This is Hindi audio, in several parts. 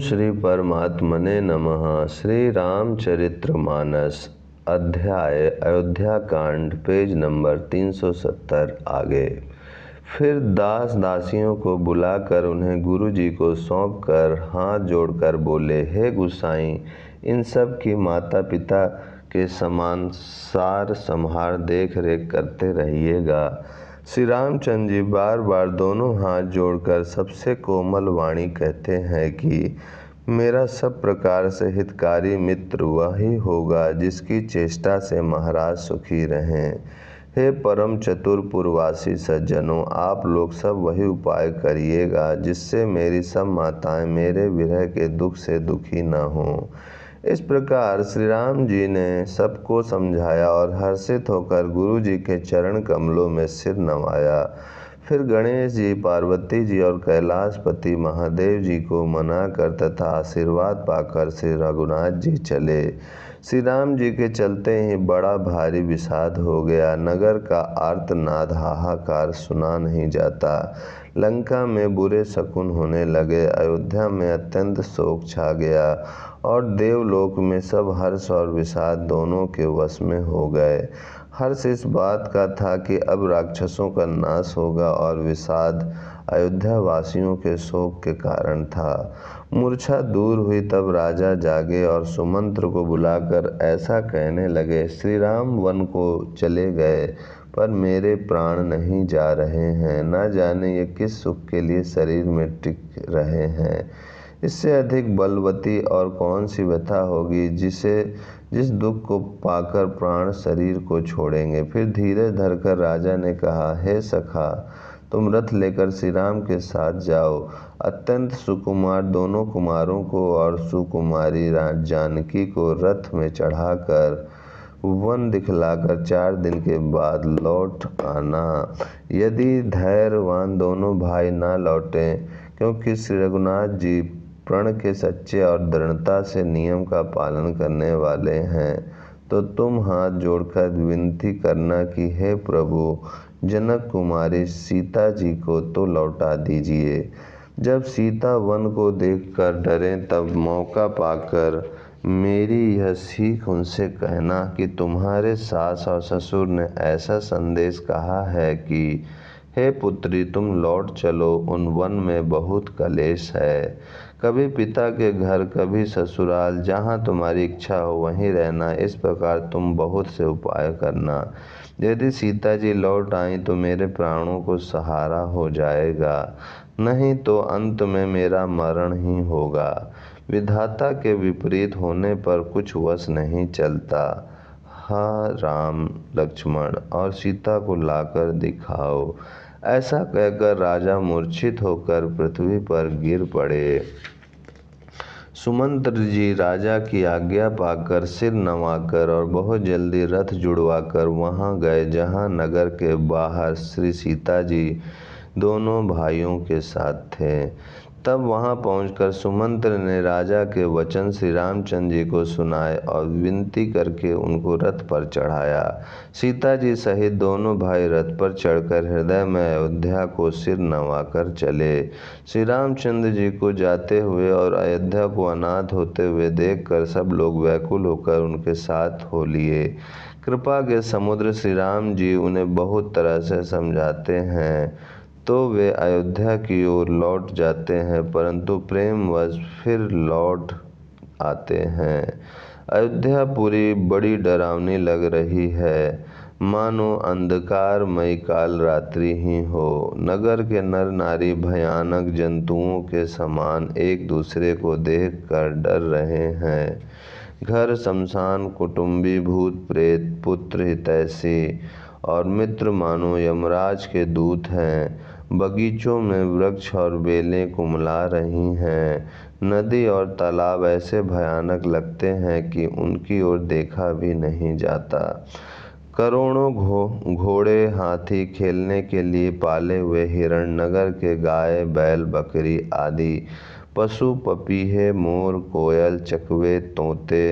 श्री परमात्मने नमः। श्री रामचरितमानस अध्याय अयोध्या कांड, पेज नंबर 370 आगे। फिर दास दासियों को बुलाकर उन्हें गुरु जी को सौंप कर हाथ जोड़कर बोले, हे गुसाई, इन सब की माता पिता के समान सार संहार देख रेख करते रहिएगा। श्री रामचंद्र जी बार बार दोनों हाथ जोड़कर सबसे कोमल वाणी कहते हैं कि मेरा सब प्रकार से हितकारी मित्र वही होगा जिसकी चेष्टा से महाराज सुखी रहें। हे परम चतुर पुरवासी सज्जनों, आप लोग सब वही उपाय करिएगा जिससे मेरी सब माताएं मेरे विरह के दुख से दुखी न हों। इस प्रकार श्री राम जी ने सबको समझाया और हर्षित होकर गुरु जी के चरण कमलों में सिर नवाया। फिर गणेश जी, पार्वती जी और कैलाशपति महादेव जी को मनाकर तथा आशीर्वाद पाकर श्री रघुनाथ जी चले। श्री राम जी के चलते ही बड़ा भारी विषाद हो गया। नगर का आर्तनाद हाहाकार सुना नहीं जाता। लंका में बुरे शकुन होने लगे। अयोध्या में अत्यंत शोक छा गया और देवलोक में सब हर्ष और विषाद दोनों के वश में हो गए। हर्ष इस बात का था कि अब राक्षसों का नाश होगा और विषाद अयोध्या वासियों के शोक के कारण था। मूर्छा दूर हुई तब राजा जागे और सुमंत्र को बुलाकर ऐसा कहने लगे, श्री राम वन को चले गए पर मेरे प्राण नहीं जा रहे हैं। न जाने ये किस सुख के लिए शरीर में टिक रहे हैं। इससे अधिक बलवती और कौन सी व्यथा होगी जिस दुख को पाकर प्राण शरीर को छोड़ेंगे। फिर धीरे धरकर राजा ने कहा, हे सखा, तुम रथ लेकर श्री राम के साथ जाओ। अत्यंत सुकुमार दोनों कुमारों को और सुकुमारी जानकी को रथ में चढ़ाकर वन दिखलाकर 4 दिन के बाद लौट आना। यदि धैर्यवान दोनों भाई ना लौटें, क्योंकि श्री रघुनाथ जी प्रण के सच्चे और दृढ़ता से नियम का पालन करने वाले हैं, तो तुम हाथ जोड़कर विनती करना कि हे प्रभु, जनक कुमारी सीता जी को तो लौटा दीजिए। जब सीता वन को देखकर डरें तब मौका पाकर मेरी यह सीख उनसे कहना कि तुम्हारे सास और ससुर ने ऐसा संदेश कहा है कि हे पुत्री, तुम लौट चलो, उन वन में बहुत कलेश है। कभी पिता के घर, कभी ससुराल, जहाँ तुम्हारी इच्छा हो वहीं रहना। इस प्रकार तुम बहुत से उपाय करना। यदि सीता जी लौट आई तो मेरे प्राणों को सहारा हो जाएगा, नहीं तो अंत में मेरा मरण ही होगा। विधाता के विपरीत होने पर कुछ वश नहीं चलता। हाँ राम लक्ष्मण और सीता को लाकर दिखाओ। ऐसा कहकर राजा मूर्छित होकर पृथ्वी पर गिर पड़े। सुमंत्र जी राजा की आज्ञा पाकर सिर नवाकर और बहुत जल्दी रथ जुड़वाकर वहां गए जहां नगर के बाहर श्री सीता जी दोनों भाइयों के साथ थे। तब वहां पहुंचकर सुमंत्र ने राजा के वचन श्री रामचंद्र जी को सुनाए और विनती करके उनको रथ पर चढ़ाया। सीता जी सहित दोनों भाई रथ पर चढ़कर हृदय में अयोध्या को सिर नवाकर चले। श्री रामचंद्र जी को जाते हुए और अयोध्या को अनाथ होते हुए देखकर सब लोग व्याकुल होकर उनके साथ हो लिए। कृपा के समुद्र श्री राम जी उन्हें बहुत तरह से समझाते हैं तो वे अयोध्या की ओर लौट जाते हैं, परंतु प्रेमवश फिर लौट आते हैं। अयोध्या पूरी बड़ी डरावनी लग रही है, मानो अंधकारमयी काल रात्रि ही हो। नगर के नर नारी भयानक जंतुओं के समान एक दूसरे को देखकर डर रहे हैं। घर शमशान, कुटुंबी भूत प्रेत, पुत्र हितैषी और मित्र मानो यमराज के दूत हैं। बगीचों में वृक्ष और बेलें कुमला रही हैं। नदी और तालाब ऐसे भयानक लगते हैं कि उनकी ओर देखा भी नहीं जाता। करोड़ों घोड़े, हाथी, खेलने के लिए पाले हुए हिरण, नगर के गाय, बैल, बकरी आदि पशु, पपीहे, मोर, कोयल, चकवे, तोते,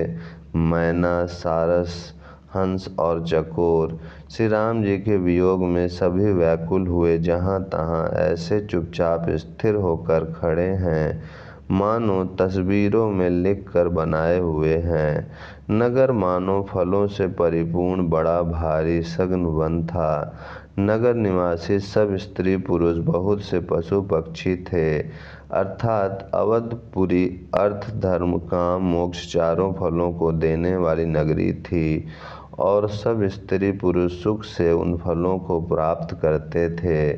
मैना, सारस, हंस और चकोर श्री राम जी के वियोग में सभी व्याकुल हुए जहाँ तहाँ ऐसे चुपचाप स्थिर होकर खड़े हैं मानो तस्वीरों में लिख कर बनाए हुए हैं। नगर मानो फलों से परिपूर्ण बड़ा भारी सघन वन था। नगर निवासी सब स्त्री पुरुष, बहुत से पशु पक्षी थे। अर्थात अवधपुरी अर्थ धर्म काम मोक्ष चारों फलों को देने वाली नगरी थी, और सब स्त्री पुरुष सुख से उन फलों को प्राप्त करते थे।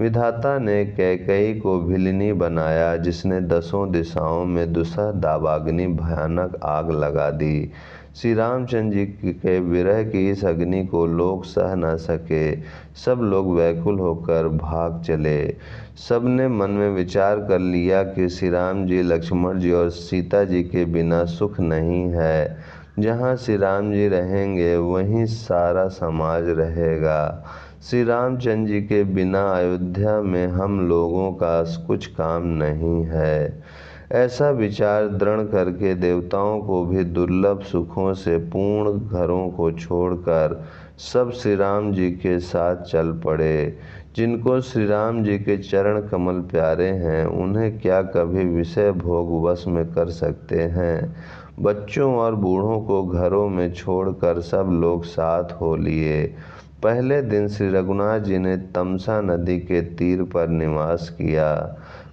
विधाता ने कैकेयी को भिलिनी बनाया, जिसने 10 दिशाओं में दुसह दावाग्नि भयानक आग लगा दी। श्री रामचंद्र जी के विरह की इस अग्नि को लोग सह न सके। सब लोग व्याकुल होकर भाग चले। सबने मन में विचार कर लिया कि श्री राम जी, लक्ष्मण जी और सीता जी के बिना सुख नहीं है। जहाँ श्री राम जी रहेंगे वहीं सारा समाज रहेगा। श्री रामचंद्र जी के बिना अयोध्या में हम लोगों का कुछ काम नहीं है। ऐसा विचार दृढ़ करके देवताओं को भी दुर्लभ सुखों से पूर्ण घरों को छोड़कर सब श्री राम जी के साथ चल पड़े। जिनको श्री राम जी के चरण कमल प्यारे हैं, उन्हें क्या कभी विषय भोग वश में कर सकते हैं। बच्चों और बूढ़ों को घरों में छोड़कर सब लोग साथ हो लिए। पहले दिन श्री रघुनाथ जी ने तमसा नदी के तीर पर निवास किया।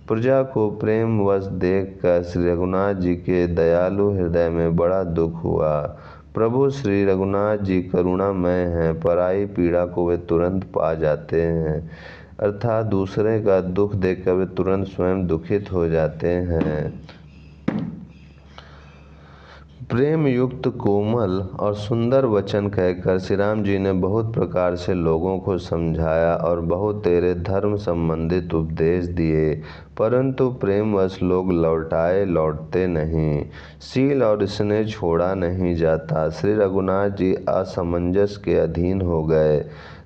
प्रजा को प्रेमवश देखकर श्री रघुनाथ जी के दयालु हृदय में बड़ा दुख हुआ। प्रभु श्री रघुनाथ जी करुणामय हैं, पराई पीड़ा को वे तुरंत पा जाते हैं, अर्थात दूसरे का दुख देखकर वे तुरंत स्वयं दुखित हो जाते हैं। प्रेम युक्त कोमल और सुंदर वचन कहकर श्री राम जी ने बहुत प्रकार से लोगों को समझाया और बहुत तेरे धर्म संबंधित उपदेश दिए, परंतु प्रेमवश लोग लौटते नहीं। शील और स्नेह छोड़ा नहीं जाता। श्री रघुनाथ जी असमंजस के अधीन हो गए,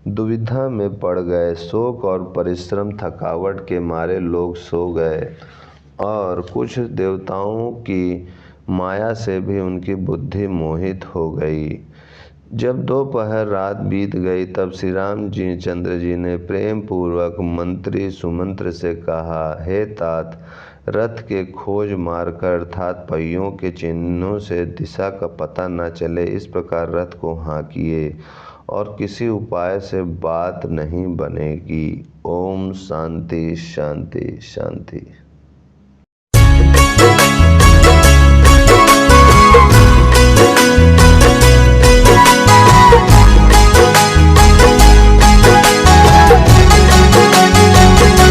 दुविधा में पड़ गए। शोक और परिश्रम थकावट के मारे लोग सो गए, और कुछ देवताओं की माया से भी उनकी बुद्धि मोहित हो गई। जब दोपहर रात बीत गई, तब श्री राम जी चंद्र जी ने प्रेम पूर्वक मंत्री सुमंत्र से कहा, हे तात, रथ के खोज मारकर अर्थात पहियों के चिन्हों से दिशा का पता न चले, इस प्रकार रथ को हाँकिए, और किसी उपाय से बात नहीं बनेगी। ओम शांति शांति शांति।